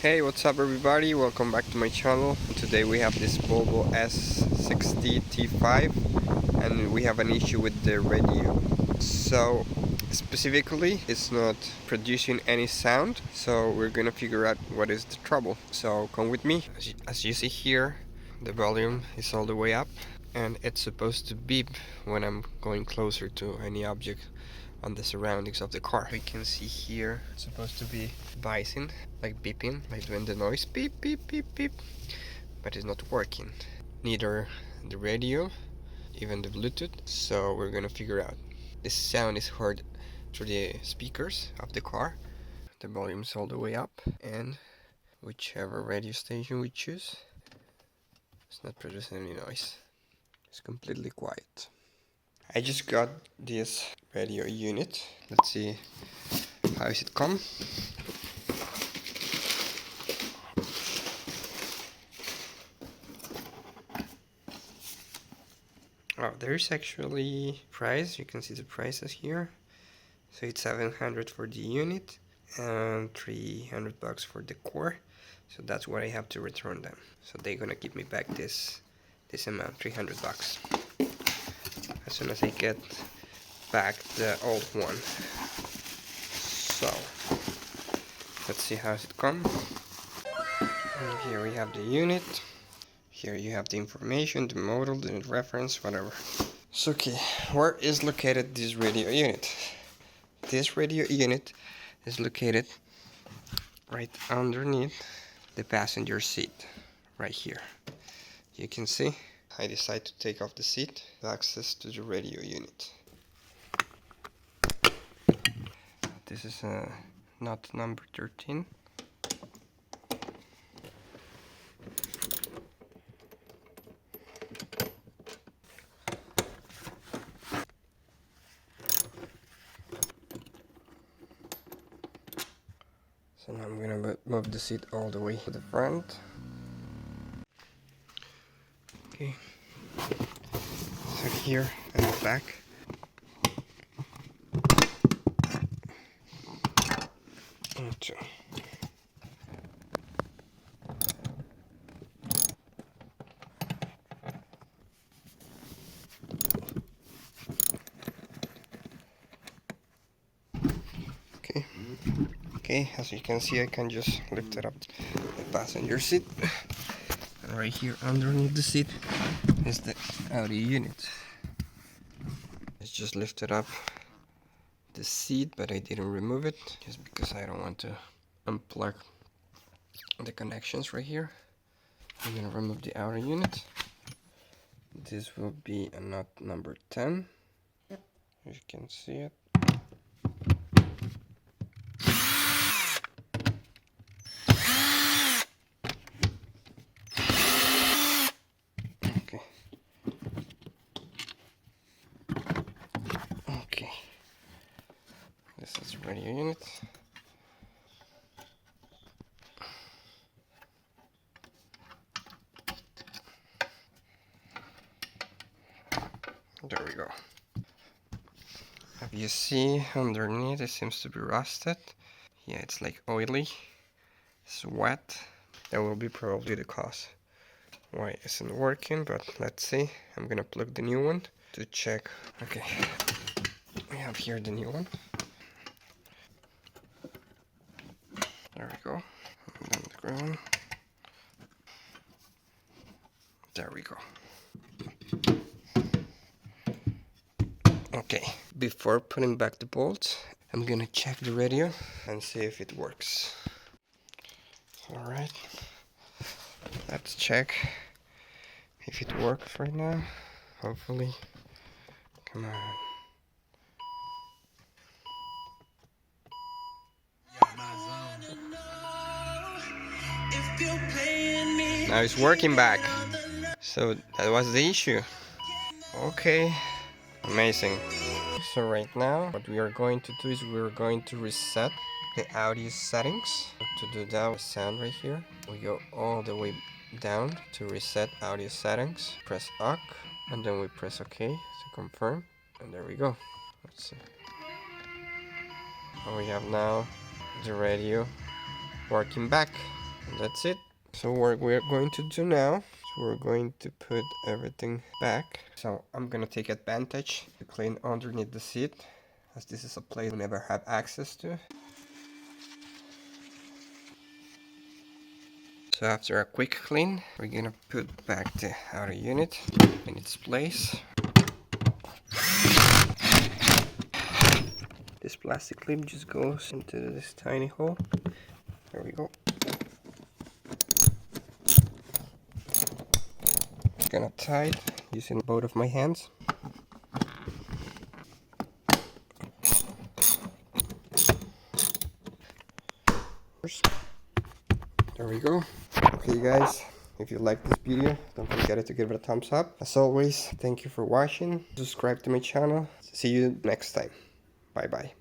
Hey, what's up everybody? Welcome back to my channel. Today we have this Volvo S60 T5 and we have an issue with the radio. So specifically it's not producing any sound, so we're gonna figure out what is the trouble. So come with me. As you see here, the volume is all the way up and it's supposed to beep when I'm going closer to any object on the surroundings of the car. We can see here it's supposed to be buzzing, like beeping, like doing the noise beep beep beep beep, but it's not working. Neither the radio, even the Bluetooth. So we're gonna figure out. This sound is heard through the speakers of the car. The volume's all the way up, and whichever radio station we choose, it's not producing any noise. It's completely quiet. I just got this radio unit. Let's see how is it come. Oh, there's actually price. You can see the prices here. So it's 700 for the unit and 300 bucks for the core. So that's what I have to return them. So they're gonna give me back this amount, 300 bucks. As soon as I get back the old one. So let's see how it comes. And here we have the unit. Here you have the information, the model, the reference, whatever. So okay, where is located this radio unit? This radio unit is located right underneath the passenger seat, right here. You can see I decide to take off the seat to access to the radio unit. This is not number 13. So now I'm gonna move the seat all the way to the front. Okay. So here and the back. And two. Okay, as you can see, I can just lift it up the passenger seat. And right here underneath the seat is the audio unit. It's just lifted up the seat, but I didn't remove it just because I don't want to unplug the connections right here. I'm gonna remove the outer unit. This will be a nut number 10. As you can see it. Okay. Okay. This is the radio unit. There we go. As you see underneath, it seems to be rusted. Yeah, it's like oily. It's wet. That will be probably the cause why it isn't working, but let's see. I'm gonna plug the new one to check. Okay, we have here the new one. There we go. And then the ground. There we go. Okay, before putting back the bolts, I'm gonna check the radio and see if it works. Alright, let's check if it works right now. Hopefully. Come on. Now it's working back. So that was the issue. Okay, amazing. So right now what we are going to do is we're going to reset the audio settings. To do that, sound right here, we go all the way down to reset audio settings, press OK, and then we press OK to confirm, and there we go. Let's see. And we have now the radio working back. That's it. So what we're going to do now, we're going to put everything back. So I'm gonna take advantage to clean underneath the seat, as this is a place we never have access to. So after a quick clean, we're gonna put back the outer unit in its place. This plastic clip just goes into this tiny hole. There we go. Gonna tie it using both of my hands. There we go. Okay guys, if you like this video, don't forget to give it a thumbs up. As always, thank you for watching. Subscribe to my channel. See you next time. Bye bye.